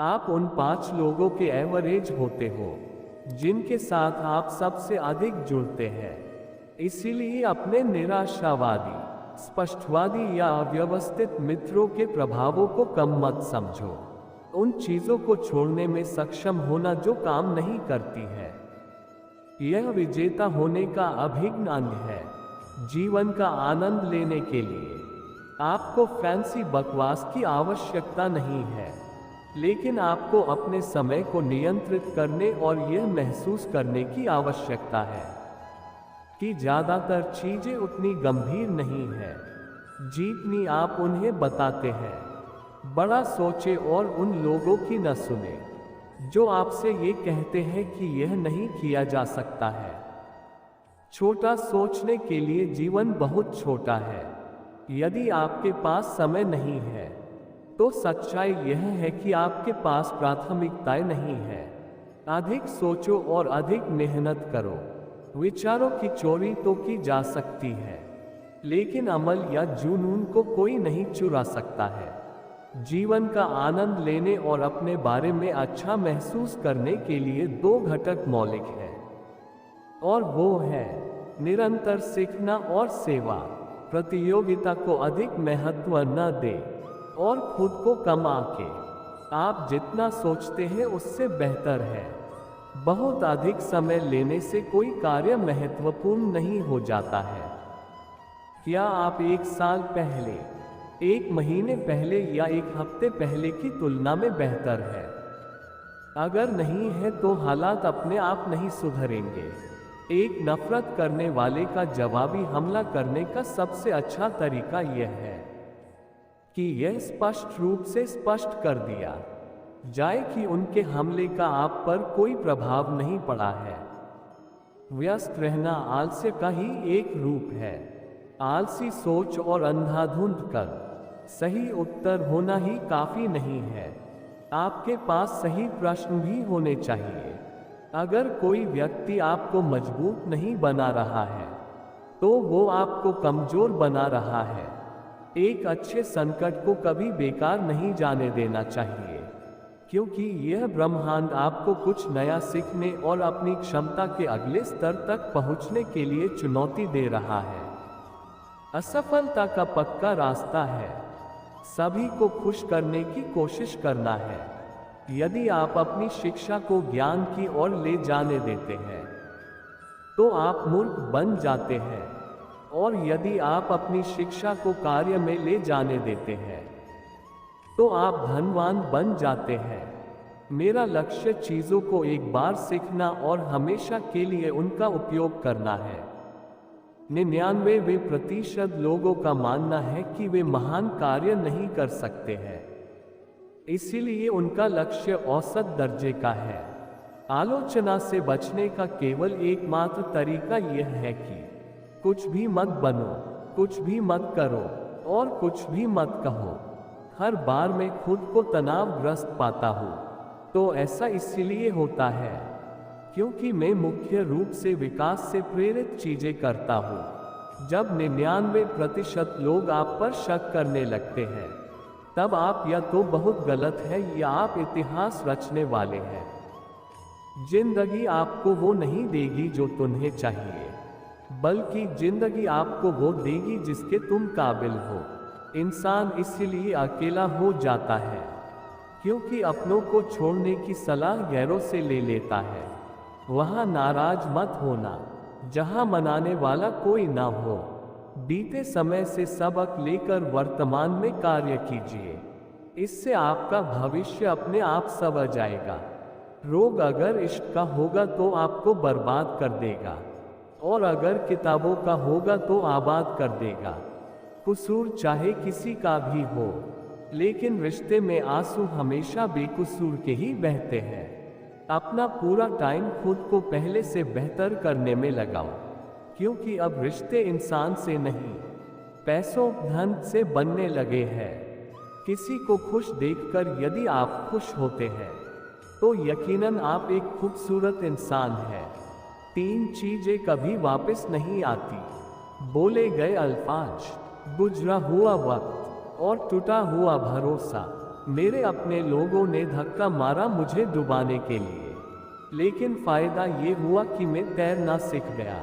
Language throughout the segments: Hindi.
आप उन 5 लोगों के एवरेज होते हो जिनके साथ आप सबसे अधिक जुड़ते हैं। इसीलिए अपने निराशावादी, स्पष्टवादी या अव्यवस्थित मित्रों के प्रभावों को कम मत समझो। उन चीजों को छोड़ने में सक्षम होना जो काम नहीं करती है, यह विजेता होने का अभिन्न अंग है। जीवन का आनंद लेने के लिए आपको फैंसी बकवास की आवश्यकता नहीं है, लेकिन आपको अपने समय को नियंत्रित करने और यह महसूस करने की आवश्यकता है कि ज्यादातर चीजें उतनी गंभीर नहीं है जितनी आप उन्हें बताते हैं। बड़ा सोचे और उन लोगों की न सुने जो आपसे ये कहते हैं कि यह नहीं किया जा सकता है। छोटा सोचने के लिए जीवन बहुत छोटा है। यदि आपके पास समय नहीं है तो सच्चाई यह है कि आपके पास प्राथमिकताएं नहीं है। अधिक सोचो और अधिक मेहनत करो। विचारों की चोरी तो की जा सकती है, लेकिन अमल या जुनून को कोई नहीं चुरा सकता है। जीवन का आनंद लेने और अपने बारे में अच्छा महसूस करने के लिए 2 घटक मौलिक हैं, और वो है निरंतर सीखना और सेवा। प्रतियोगिता को अधिक महत्व न दे और खुद को कम आके। आप जितना सोचते हैं उससे बेहतर है। बहुत अधिक समय लेने से कोई कार्य महत्वपूर्ण नहीं हो जाता है। क्या आप 1 साल पहले, 1 महीने पहले या 1 हफ्ते पहले की तुलना में बेहतर है? अगर नहीं है तो हालात अपने आप नहीं सुधरेंगे। एक नफरत करने वाले का जवाबी हमला करने का सबसे अच्छा तरीका यह है कि यह स्पष्ट रूप से स्पष्ट कर दिया जाए कि उनके हमले का आप पर कोई प्रभाव नहीं पड़ा है। व्यस्त रहना आलस्य का ही एक रूप है। आलसी सोच और अंधाधुंध कर सही उत्तर होना ही काफी नहीं है। आपके पास सही प्रश्न भी होने चाहिए। अगर कोई व्यक्ति आपको मजबूत नहीं बना रहा है तो वो आपको कमजोर बना रहा है। एक अच्छे संकट को कभी बेकार नहीं जाने देना चाहिए, क्योंकि यह ब्रह्मांड आपको कुछ नया सीखने और अपनी क्षमता के अगले स्तर तक पहुंचने के लिए चुनौती दे रहा है। असफलता का पक्का रास्ता है सभी को खुश करने की कोशिश करना है। यदि आप अपनी शिक्षा को ज्ञान की ओर ले जाने देते हैं तो आप मूर्ख बन जाते हैं, और यदि आप अपनी शिक्षा को कार्य में ले जाने देते हैं तो आप धनवान बन जाते हैं। मेरा लक्ष्य चीजों को एक बार सीखना और हमेशा के लिए उनका उपयोग करना है। 99% लोगों का मानना है कि वे महान कार्य नहीं कर सकते हैं, इसीलिए उनका लक्ष्य औसत दर्जे का है। आलोचना से बचने का केवल एकमात्र तरीका यह है कि कुछ भी मत बनो, कुछ भी मत करो और कुछ भी मत कहो। हर बार मैं खुद को तनावग्रस्त पाता हूँ तो ऐसा इसलिए होता है क्योंकि मैं मुख्य रूप से विकास से प्रेरित चीजें करता हूँ। जब 99% लोग आप पर शक करने लगते हैं तब आप या तो बहुत गलत है या आप इतिहास रचने वाले हैं। जिंदगी आपको वो नहीं देगी जो तुम्हें चाहिए, बल्कि जिंदगी आपको वो देगी जिसके तुम काबिल हो। इंसान इसलिए अकेला हो जाता है क्योंकि अपनों को छोड़ने की सलाह गैरों से ले लेता है। वहां नाराज मत होना जहां मनाने वाला कोई ना हो। बीते समय से सबक लेकर वर्तमान में कार्य कीजिए, इससे आपका भविष्य अपने आप संवर जाएगा। रोग अगर इश्क का होगा तो आपको बर्बाद कर देगा, और अगर किताबों का होगा तो आबाद कर देगा। कसूर चाहे किसी का भी हो, लेकिन रिश्ते में आंसू हमेशा बेकसूर के ही बहते हैं। अपना पूरा टाइम खुद को पहले से बेहतर करने में लगाओ, क्योंकि अब रिश्ते इंसान से नहीं, पैसों धन से बनने लगे हैं। किसी को खुश देखकर यदि आप खुश होते हैं तो यकीनन आप एक खूबसूरत इंसान हैं। 3 चीजें कभी वापस नहीं आती: बोले गए अल्फाज, गुजरा हुआ वक्त और टूटा हुआ भरोसा। मेरे अपने लोगों ने धक्का मारा मुझे डुबाने के लिए, लेकिन फायदा ये हुआ कि मैं तैरना सीख गया।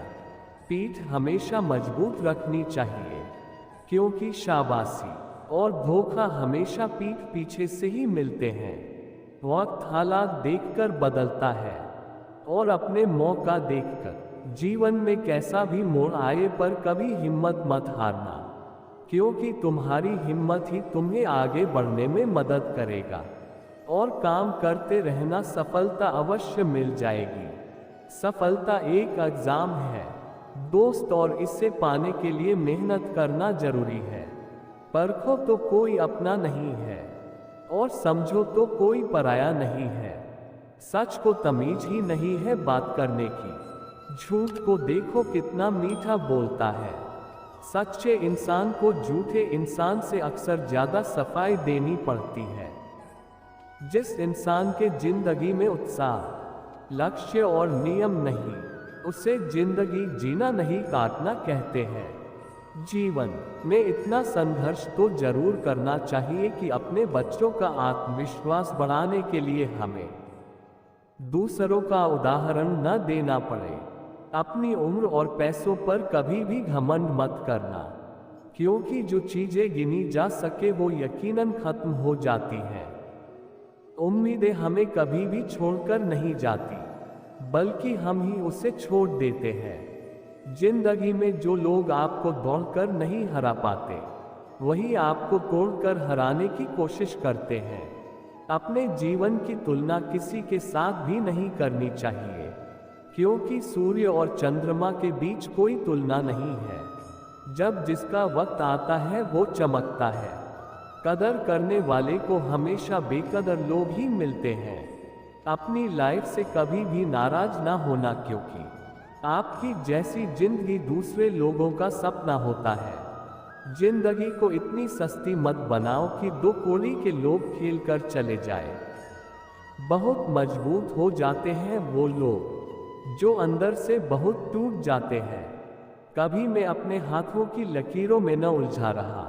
पीठ हमेशा मजबूत रखनी चाहिए, क्योंकि शाबाशी और धोखा हमेशा पीठ पीछे से ही मिलते हैं। वक्त हालात देखकर बदलता है, और अपने मौका देखकर। जीवन में कैसा भी मोड़ आए पर कभी हिम्मत मत हारना, क्योंकि तुम्हारी हिम्मत ही तुम्हें आगे बढ़ने में मदद करेगा। और काम करते रहना, सफलता अवश्य मिल जाएगी। सफलता एक एग्जाम है दोस्त, और इसे पाने के लिए मेहनत करना जरूरी है। परखो तो कोई अपना नहीं है, और समझो तो कोई पराया नहीं है। सच को तमीज ही नहीं है बात करने की। झूठ को देखो कितना मीठा बोलता है। सच्चे इंसान को झूठे इंसान से अक्सर ज्यादा सफाई देनी पड़ती है। जिस इंसान के जिंदगी में उत्साह, लक्ष्य और नियम नहीं, उसे जिंदगी जीना नहीं काटना कहते हैं। जीवन में इतना संघर्ष तो जरूर करना चाहिए कि अपने बच्चों का आत्मविश्वास बढ़ाने के लिए हमें दूसरों का उदाहरण न देना पड़े। अपनी उम्र और पैसों पर कभी भी घमंड मत करना, क्योंकि जो चीजें गिनी जा सके वो यकीनन खत्म हो जाती हैं। उम्मीदें हमें कभी भी छोड़कर नहीं जाती, बल्कि हम ही उसे छोड़ देते हैं। जिंदगी में जो लोग आपको दौड़कर नहीं हरा पाते, वही आपको तोड़कर हराने की कोशिश करते हैं। अपने जीवन की तुलना किसी के साथ भी नहीं करनी चाहिए, क्योंकि सूर्य और चंद्रमा के बीच कोई तुलना नहीं है। जब जिसका वक्त आता है वो चमकता है। कदर करने वाले को हमेशा बेकदर लोग ही मिलते हैं। अपनी लाइफ से कभी भी नाराज ना होना, क्योंकि आपकी जैसी जिंदगी दूसरे लोगों का सपना होता है। जिंदगी को इतनी सस्ती मत बनाओ कि दो कौड़ी के लोग खेल कर चले जाए। बहुत मजबूत हो जाते हैं वो लोग जो अंदर से बहुत टूट जाते हैं। कभी मैं अपने हाथों की लकीरों में न उलझा रहा,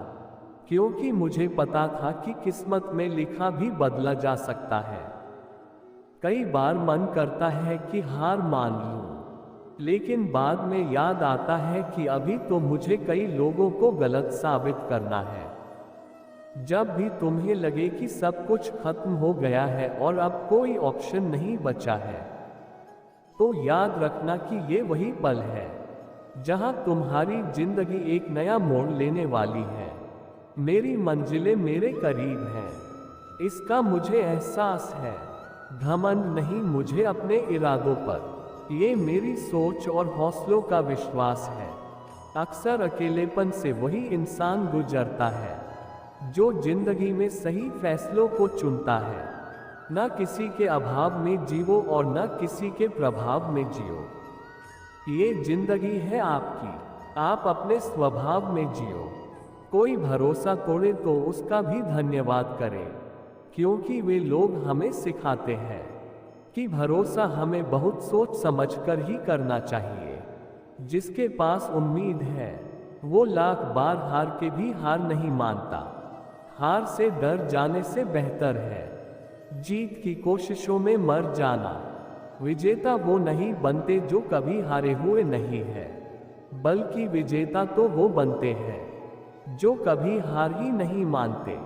क्योंकि मुझे पता था कि किस्मत में लिखा भी बदला जा सकता है। कई बार मन करता है कि हार मान लूं, लेकिन बाद में याद आता है कि अभी तो मुझे कई लोगों को गलत साबित करना है। जब भी तुम्हें लगे कि सब कुछ खत्म हो गया है और अब कोई ऑप्शन नहीं बचा है, तो याद रखना कि ये वही पल है जहां तुम्हारी जिंदगी एक नया मोड़ लेने वाली है। मेरी मंजिलें मेरे करीब हैं, इसका मुझे एहसास है। घमंड नहीं मुझे अपने इरादों पर, ये मेरी सोच और हौसलों का विश्वास है। अक्सर अकेलेपन से वही इंसान गुजरता है जो जिंदगी में सही फैसलों को चुनता है। न किसी के अभाव में जीवो और न किसी के प्रभाव में जियो। ये जिंदगी है आपकी, आप अपने स्वभाव में जियो। कोई भरोसा तोड़े तो उसका भी धन्यवाद करें, क्योंकि वे लोग हमें सिखाते हैं कि भरोसा हमें बहुत सोच समझकर ही करना चाहिए। जिसके पास उम्मीद है वो लाख बार हार के भी हार नहीं मानता। हार से डर जाने से बेहतर है जीत की कोशिशों में मर जाना। विजेता वो नहीं बनते जो कभी हारे हुए नहीं है, बल्कि विजेता तो वो बनते हैं जो कभी हार ही नहीं मानते।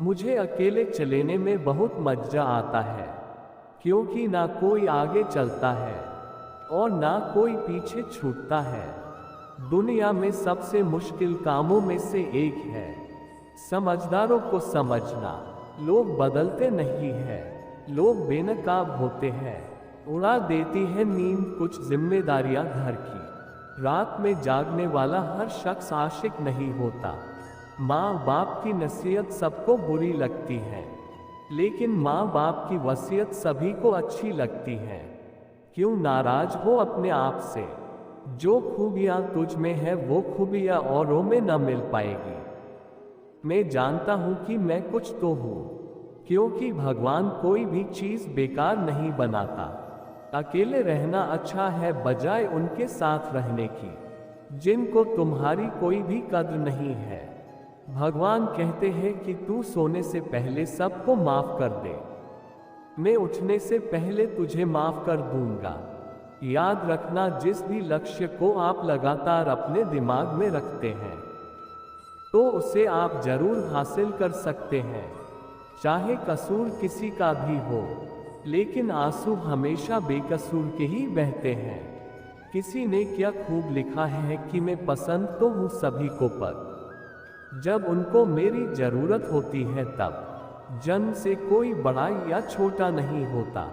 मुझे अकेले चलने में बहुत मजा आता है, क्योंकि ना कोई आगे चलता है और ना कोई पीछे छूटता है। दुनिया में सबसे मुश्किल कामों में से एक है समझदारों को समझना। लोग बदलते नहीं हैं, लोग बेनकाब होते हैं। उड़ा देती है नींद कुछ जिम्मेदारियां घर की। रात में जागने वाला हर शख्स आशिक नहीं होता। माँ बाप की नसीहत सबको बुरी लगती है, लेकिन माँ बाप की वसीयत सभी को अच्छी लगती है। क्यों नाराज हो अपने आप से? जो खूबियाँ तुझ में है वो खूबियाँ औरों में न मिल पाएगी। मैं जानता हूँ कि मैं कुछ तो हूँ, क्योंकि भगवान कोई भी चीज़ बेकार नहीं बनाता। अकेले रहना अच्छा है बजाय उनके साथ रहने की, जिनको तुम्हारी कोई भी कद्र नहीं है। भगवान कहते हैं कि तू सोने से पहले सबको माफ कर दे, मैं उठने से पहले तुझे माफ कर दूंगा। याद रखना, जिस भी लक्ष्य को आप लगातार अपने दिमाग में रखते हैं तो उसे आप जरूर हासिल कर सकते हैं, चाहे कसूर किसी का भी हो। लेकिन आंसू हमेशा बेकसूर के ही बहते हैं। किसी ने क्या खूब लिखा है कि मैं पसंद तो हूँ सभी को, पर जब उनको मेरी जरूरत होती है तब जन्म से कोई बड़ा या छोटा नहीं होता।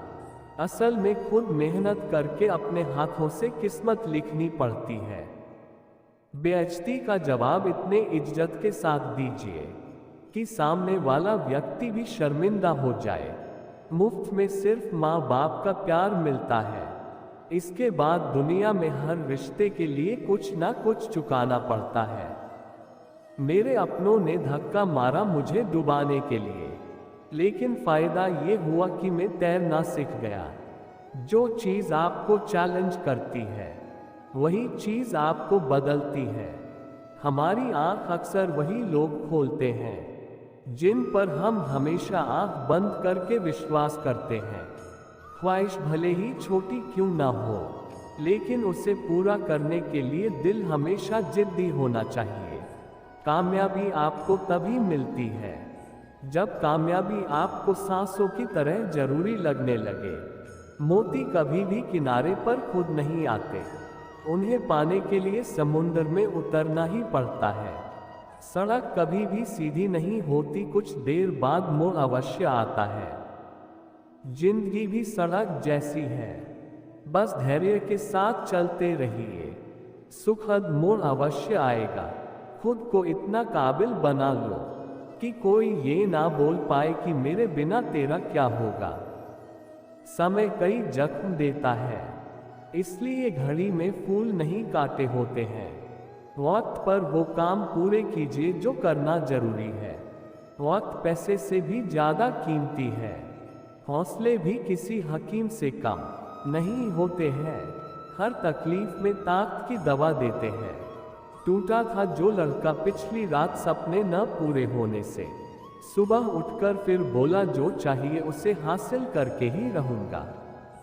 असल में खुद मेहनत करके अपने हाथों से किस्मत लिखनी पड़ती है। बेइज्जती का जवाब इतने इज्जत के साथ दीजिए कि सामने वाला व्यक्ति भी शर्मिंदा हो जाए। मुफ्त में सिर्फ माँ बाप का प्यार मिलता है, इसके बाद दुनिया में हर रिश्ते के लिए कुछ ना कुछ चुकाना पड़ता है। मेरे अपनों ने धक्का मारा मुझे डुबाने के लिए, लेकिन फायदा ये हुआ कि मैं तैरना सीख गया। जो चीज़ आपको चैलेंज करती है वही चीज़ आपको बदलती है। हमारी आंख अक्सर वही लोग खोलते हैं जिन पर हम हमेशा आंख बंद करके विश्वास करते हैं। ख्वाहिश भले ही छोटी क्यों ना हो, लेकिन उसे पूरा करने के लिए दिल हमेशा जिद्दी होना चाहिए। कामयाबी आपको तभी मिलती है जब कामयाबी आपको सांसों की तरह जरूरी लगने लगे। मोती कभी भी किनारे पर खुद नहीं आते, उन्हें पाने के लिए समुद्र में उतरना ही पड़ता है। सड़क कभी भी सीधी नहीं होती, कुछ देर बाद मोड़ अवश्य आता है। जिंदगी भी सड़क जैसी है, बस धैर्य के साथ चलते रहिए, सुखद मोड़ अवश्य आएगा। खुद को इतना काबिल बना लो कि कोई ये ना बोल पाए कि मेरे बिना तेरा क्या होगा। समय कई जख्म देता है, इसलिए घड़ी में फूल नहीं काटे होते हैं। वक्त पर वो काम पूरे कीजिए जो करना जरूरी है। वक्त पैसे से भी ज्यादा कीमती है। हौसले भी किसी हकीम से कम नहीं होते हैं। हर तकलीफ में ताकत की दवा देते हैं। टूटा था जो लड़का पिछली रात सपने न पूरे होने से, सुबह उठकर फिर बोला जो चाहिए उसे हासिल करके ही रहूंगा।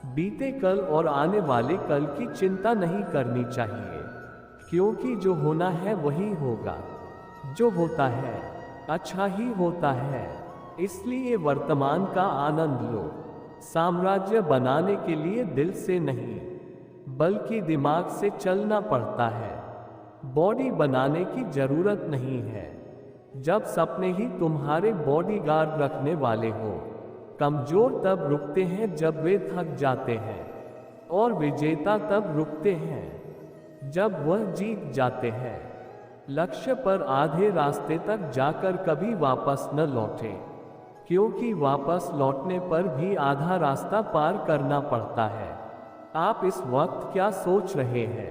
बीते कल और आने वाले कल की चिंता नहीं करनी चाहिए, क्योंकि जो होना है वही होगा। जो होता है अच्छा ही होता है, इसलिए वर्तमान का आनंद लो। साम्राज्य बनाने के लिए दिल से नहीं बल्कि दिमाग से चलना पड़ता है। बॉडी बनाने की जरूरत नहीं है, जब सपने ही तुम्हारे बॉडीगार्ड रखने वाले हो। कमजोर तब रुकते हैं जब वे थक जाते हैं, और विजेता तब रुकते हैं जब वह जीत जाते हैं। लक्ष्य पर आधे रास्ते तक जाकर कभी वापस न लौटे, क्योंकि वापस लौटने पर भी आधा रास्ता पार करना पड़ता है। आप इस वक्त क्या सोच रहे हैं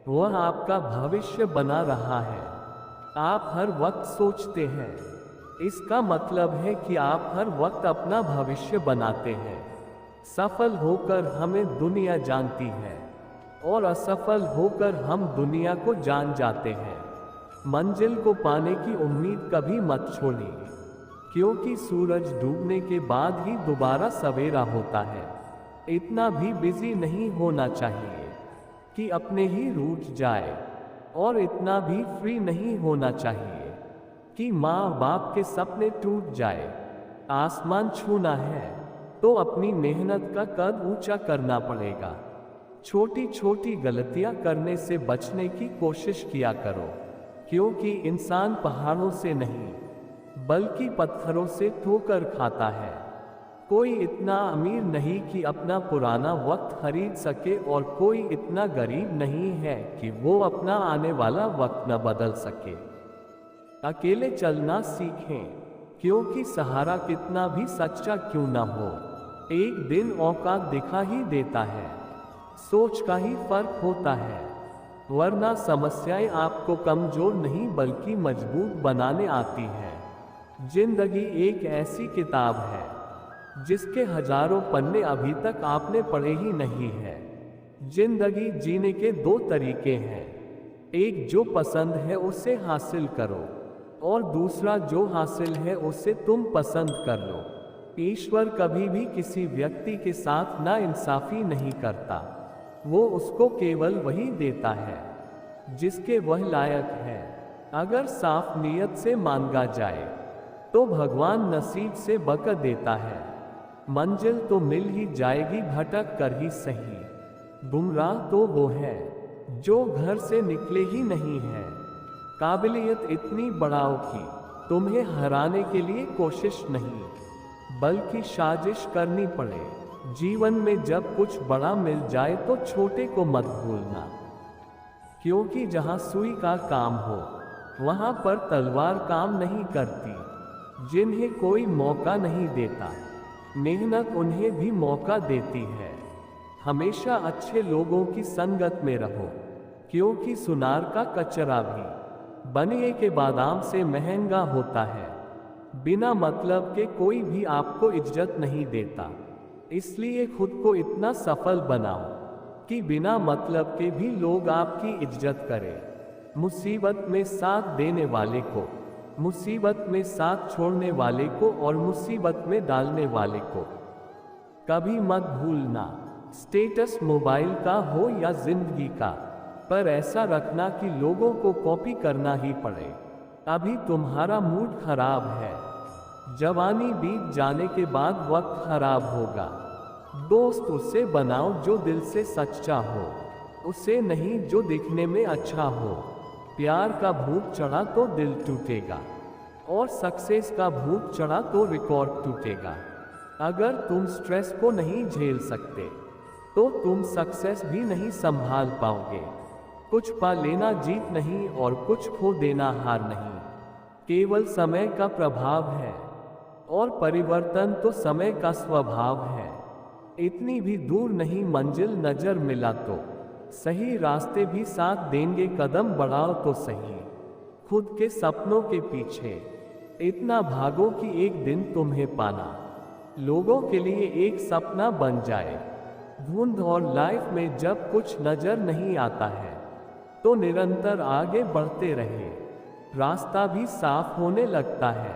वह आपका भविष्य बना रहा है। आप हर वक्त सोचते हैं, इसका मतलब है कि आप हर वक्त अपना भविष्य बनाते हैं। सफल होकर हमें दुनिया जानती है और असफल होकर हम दुनिया को जान जाते हैं। मंजिल को पाने की उम्मीद कभी मत छोड़िए, क्योंकि सूरज डूबने के बाद ही दोबारा सवेरा होता है। इतना भी बिजी नहीं होना चाहिए कि अपने ही रूठ जाए, और इतना भी फ्री नहीं होना चाहिए कि माँ बाप के सपने टूट जाए। आसमान छूना है तो अपनी मेहनत का कद ऊंचा करना पड़ेगा। छोटी छोटी गलतियां करने से बचने की कोशिश किया करो, क्योंकि इंसान पहाड़ों से नहीं बल्कि पत्थरों से ठोकर खाता है। कोई इतना अमीर नहीं कि अपना पुराना वक्त खरीद सके, और कोई इतना गरीब नहीं है कि वो अपना आने वाला वक्त न बदल सके। अकेले चलना सीखें, क्योंकि सहारा कितना भी सच्चा क्यों ना हो, एक दिन औकात दिखा ही देता है। सोच का ही फर्क होता है, वरना समस्याएं आपको कमजोर नहीं बल्कि मजबूत बनाने आती है। जिंदगी एक ऐसी किताब है जिसके हजारों पन्ने अभी तक आपने पढ़े ही नहीं है। जिंदगी जीने के दो तरीके हैं, एक जो पसंद है उसे हासिल करो, और दूसरा जो हासिल है उसे तुम पसंद कर लो। ईश्वर कभी भी किसी व्यक्ति के साथ नाइंसाफी नहीं करता, वो उसको केवल वही देता है जिसके वह लायक है। अगर साफ नीयत से मांगा जाए तो भगवान नसीब से बरकत देता है। मंजिल तो मिल ही जाएगी, भटक कर ही सही। गुमराह तो वो है जो घर से निकले ही नहीं है। काबिलियत इतनी बढ़ाओ कि तुम्हें हराने के लिए कोशिश नहीं बल्कि साजिश करनी पड़े। जीवन में जब कुछ बड़ा मिल जाए तो छोटे को मत भूलना, क्योंकि जहां सुई का काम हो वहां पर तलवार काम नहीं करती। जिन्हें कोई मौका नहीं देता, मेहनत उन्हें भी मौका देती है। हमेशा अच्छे लोगों की संगत में रहो, क्योंकि सुनार का कचरा भी बनिए के बादाम से महंगा होता है। बिना मतलब के कोई भी आपको इज्जत नहीं देता, इसलिए खुद को इतना सफल बनाओ कि बिना मतलब के भी लोग आपकी इज्जत करें। मुसीबत में साथ देने वाले को, मुसीबत में साथ छोड़ने वाले को और मुसीबत में डालने वाले को कभी मत भूलना। स्टेटस मोबाइल का हो या जिंदगी का, पर ऐसा रखना कि लोगों को कॉपी करना ही पड़े। अभी तुम्हारा मूड खराब है, जवानी बीत जाने के बाद वक्त खराब होगा। दोस्त उसे बनाओ जो दिल से सच्चा हो, उसे नहीं जो दिखने में अच्छा हो। प्यार का भूत चढ़ा तो दिल टूटेगा, और सक्सेस का भूत चढ़ा तो रिकॉर्ड टूटेगा। अगर तुम स्ट्रेस को नहीं झेल सकते तो तुम सक्सेस भी नहीं संभाल पाओगे। कुछ पा लेना जीत नहीं और कुछ खो देना हार नहीं, केवल समय का प्रभाव है, और परिवर्तन तो समय का स्वभाव है। इतनी भी दूर नहीं मंजिल, नजर मिला तो सही रास्ते भी साथ देंगे। कदम बढ़ाओ तो सही खुद के सपनों के पीछे, इतना भागो कि एक दिन तुम्हें पाना लोगों के लिए एक सपना बन जाए। धुंध और लाइफ में जब कुछ नजर नहीं आता है तो निरंतर आगे बढ़ते रहे, रास्ता भी साफ होने लगता है।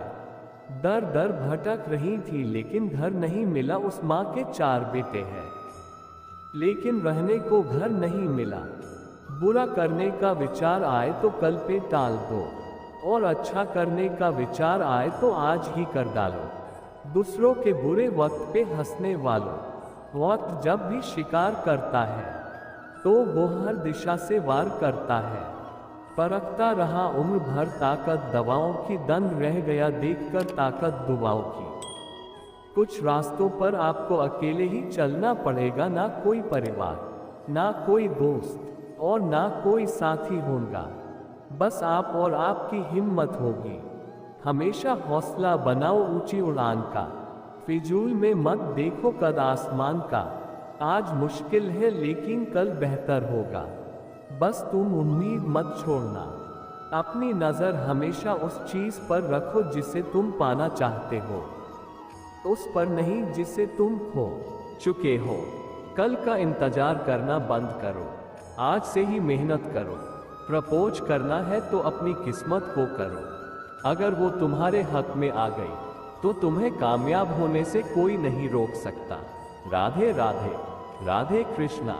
दर दर भटक रही थी लेकिन घर नहीं मिला, उस माँ के 4 बेटे हैं लेकिन रहने को घर नहीं मिला। बुरा करने का विचार आए तो कल पे टाल दो, और अच्छा करने का विचार आए तो आज ही कर डालो। दूसरों के बुरे वक्त पे हंसने वालों, वक्त जब भी शिकार करता है तो वो हर दिशा से वार करता है। परखता रहा उम्र भर ताकत दवाओं की, दंग रह गया देखकर ताकत दुआओं की। कुछ रास्तों पर आपको अकेले ही चलना पड़ेगा, ना कोई परिवार, ना कोई दोस्त और ना कोई साथी होगा। बस आप और आपकी हिम्मत होगी। हमेशा हौसला बनाओ ऊंची उड़ान का, फिजूल में मत देखो कद आसमान का। आज मुश्किल है लेकिन कल बेहतर होगा, बस तुम उम्मीद मत छोड़ना। अपनी नज़र हमेशा उस चीज़ पर रखो जिसे तुम पाना चाहते हो, उस पर नहीं जिसे तुम खो चुके हो। कल का इंतजार करना बंद करो, आज से ही मेहनत करो। प्रपोज करना है तो अपनी किस्मत को करो, अगर वो तुम्हारे हक में आ गई तो तुम्हें कामयाब होने से कोई नहीं रोक सकता। राधे राधे, राधे कृष्णा।